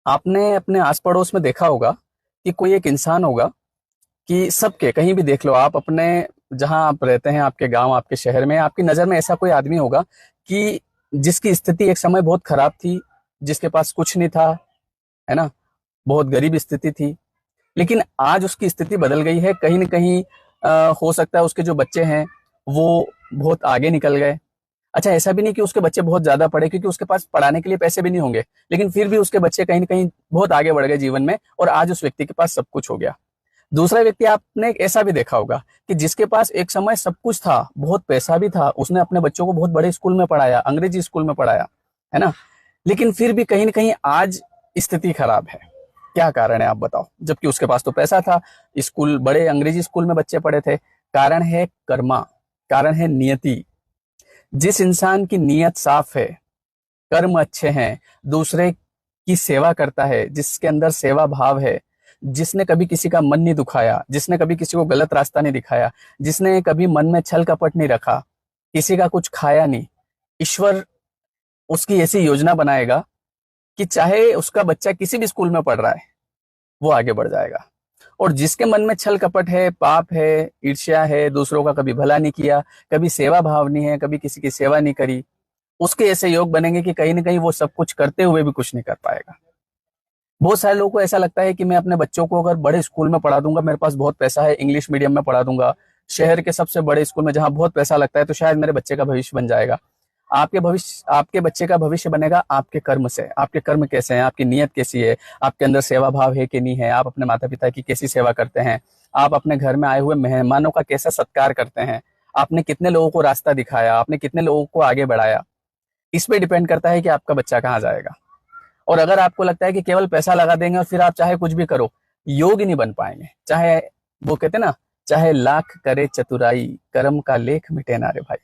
आपने अपने आस पड़ोस में देखा होगा कि कोई एक इंसान होगा कि सबके कहीं भी देख लो आप अपने, जहां आप रहते हैं, आपके गांव, आपके शहर में, आपकी नजर में ऐसा कोई आदमी होगा कि जिसकी स्थिति एक समय बहुत खराब थी, जिसके पास कुछ नहीं था, है ना, बहुत गरीब स्थिति थी। लेकिन आज उसकी स्थिति बदल गई है, कहीं ना कहीं हो सकता है उसके जो बच्चे हैं वो बहुत आगे निकल गए। अच्छा, ऐसा भी नहीं कि उसके बच्चे बहुत ज्यादा पढ़े, क्योंकि उसके पास पढ़ाने के लिए पैसे भी नहीं होंगे, लेकिन फिर भी उसके बच्चे कहीं ना कहीं बहुत आगे बढ़ गए जीवन में, और आज उस व्यक्ति के पास सब कुछ हो गया। दूसरा व्यक्ति आपने ऐसा भी देखा होगा कि जिसके पास एक समय सब कुछ था, बहुत पैसा भी था, उसने अपने बच्चों को बहुत बड़े स्कूल में पढ़ाया, अंग्रेजी स्कूल में पढ़ाया, है ना, लेकिन फिर भी कहीं ना कहीं आज स्थिति खराब है। क्या कारण है आप बताओ? जबकि उसके पास तो पैसा था, स्कूल, बड़े अंग्रेजी स्कूल में बच्चे पढ़े थे। कारण है कर्मा, कारण है नियति। जिस इंसान की नीयत साफ है, कर्म अच्छे हैं, दूसरे की सेवा करता है, जिसके अंदर सेवा भाव है, जिसने कभी किसी का मन नहीं दुखाया, जिसने कभी किसी को गलत रास्ता नहीं दिखाया, जिसने कभी मन में छल कपट नहीं रखा, किसी का कुछ खाया नहीं, ईश्वर उसकी ऐसी योजना बनाएगा कि चाहे उसका बच्चा किसी भी स्कूल में पढ़ रहा है, वो आगे बढ़ जाएगा। और जिसके मन में छल कपट है, पाप है, ईर्ष्या है, दूसरों का कभी भला नहीं किया, कभी सेवा भाव नहीं है, कभी किसी की सेवा नहीं करी, उसके ऐसे योग बनेंगे कि कहीं ना कहीं वो सब कुछ करते हुए भी कुछ नहीं कर पाएगा। बहुत सारे लोगों को ऐसा लगता है कि मैं अपने बच्चों को अगर बड़े स्कूल में पढ़ा दूंगा, मेरे पास बहुत पैसा है, इंग्लिश मीडियम में पढ़ा दूंगा, शहर के सबसे बड़े स्कूल में जहां बहुत पैसा लगता है, तो शायद मेरे बच्चे का भविष्य बन जाएगा। आपके बच्चे का भविष्य बनेगा आपके कर्म से। आपके कर्म कैसे हैं, आपकी नीयत कैसी है, आपके अंदर सेवा भाव है कि नहीं है, आप अपने माता पिता की कैसी सेवा करते हैं, आप अपने घर में आए हुए मेहमानों का कैसा सत्कार करते हैं, आपने कितने लोगों को रास्ता दिखाया, आपने कितने लोगों को आगे बढ़ाया। इस पे डिपेंड करता है कि आपका बच्चा कहाँ जाएगा। और अगर आपको लगता है कि केवल पैसा लगा देंगे और फिर आप चाहे कुछ भी करो, योग ही नहीं बन पाएंगे। चाहे वो कहते ना, चाहे लाख करे चतुराई, कर्म का लेख मिटे ना रे भाई।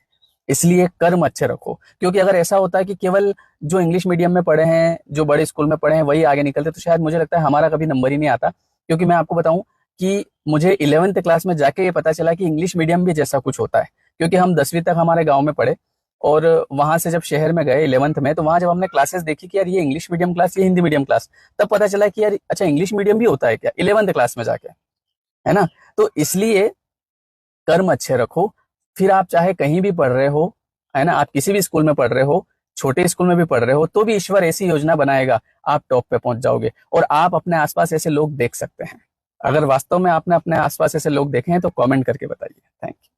इसलिए कर्म अच्छे रखो, क्योंकि अगर ऐसा होता है कि केवल जो इंग्लिश मीडियम में पढ़े हैं, जो बड़े स्कूल में पढ़े हैं, वही आगे निकलते, तो शायद मुझे लगता है हमारा कभी नंबर ही नहीं आता। क्योंकि मैं आपको बताऊं कि मुझे 11th क्लास में जाके ये पता चला कि इंग्लिश मीडियम भी जैसा कुछ होता है। क्योंकि हम 10वीं तक हमारे गाँव में पढ़े, और वहां से जब शहर में गए 11th में, तो वहां जब हमने क्लासेस देखी कि यार ये इंग्लिश मीडियम क्लास, ये हिंदी मीडियम क्लास, तब पता चला कि यार अच्छा, इंग्लिश मीडियम भी होता है क्या 11th क्लास में जाके, है ना। तो इसलिए कर्म अच्छे रखो, फिर आप चाहे कहीं भी पढ़ रहे हो, है ना, आप किसी भी स्कूल में पढ़ रहे हो, छोटे स्कूल में भी पढ़ रहे हो, तो भी ईश्वर ऐसी योजना बनाएगा, आप टॉप पे पहुंच जाओगे। और आप अपने आसपास ऐसे लोग देख सकते हैं। अगर वास्तव में आपने अपने आसपास ऐसे लोग देखे हैं तो कमेंट करके बताइए। Thank you.